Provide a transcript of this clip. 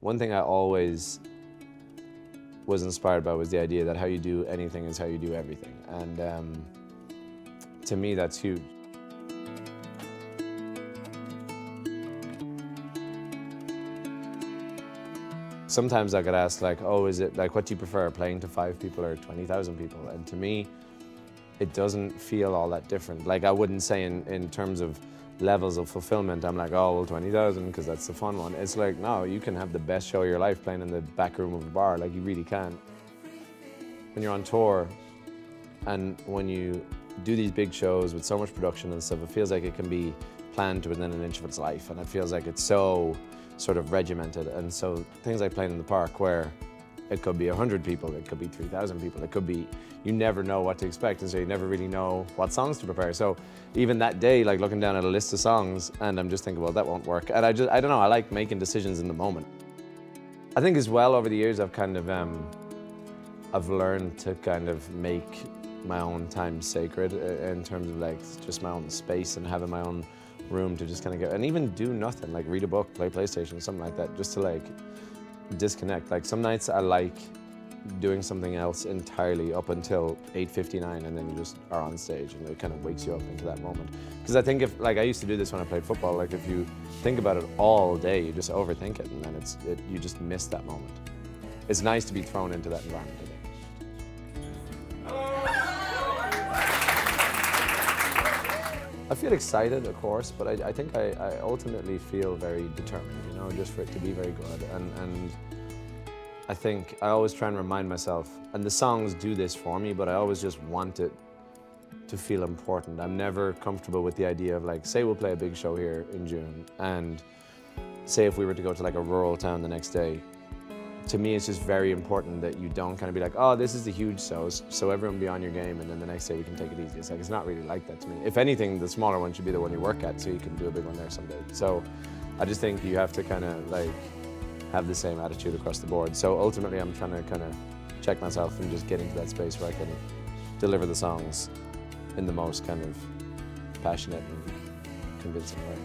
One thing I always was inspired by was the idea that how you do anything is how you do everything. And to me, that's huge. Sometimes I get asked like, oh, is it like, what do you prefer, playing to 5 people or 20,000 people? And to me, it doesn't feel all that different. Like I wouldn't say in terms of levels of fulfillment, I'm like, oh, well, 20,000, because that's the fun one. It's like, no, you can have the best show of your life playing in the back room of a bar, like you really can. When you're on tour and when you do these big shows with so much production and stuff, it feels like it can be planned to within an inch of its life, and it feels like it's so sort of regimented. And so things like playing in the park, where it could be 100 people, it could be 3,000 people, it could be, you never know what to expect, and so you never really know what songs to prepare. So even that day, like looking down at a list of songs, and I'm just thinking, well, that won't work. And I don't know, I like making decisions in the moment. I think as well, over the years, I've kind of, I've learned to kind of make my own time sacred in terms of like just my own space and having my own room to just kind of go, and even do nothing, like read a book, play PlayStation, something like that, just to like disconnect. Like some nights I like doing something else entirely up until 8:59, and then you just are on stage and it kind of wakes you up into that moment. Because I think if, like I used to do this when I played football, like if you think about it all day, you just overthink it, and then you just miss that moment. It's nice to be thrown into that environment, I think. I feel excited, of course, but I think I ultimately feel very determined, you know, just for it to be very good. And I think I always try and remind myself, and the songs do this for me, but I always just want it to feel important. I'm never comfortable with the idea of like, say we'll play a big show here in June, and say if we were to go to like a rural town the next day, to me it's just very important that you don't kind of be like, oh, this is the huge show, so everyone be on your game, and then the next day we can take it easy. It's like, it's not really like that to me. If anything, the smaller one should be the one you work at, so you can do a big one there someday. So I just think you have to kind of like have the same attitude across the board. So ultimately I'm trying to kind of check myself and just get into that space where I can deliver the songs in the most kind of passionate and convincing way.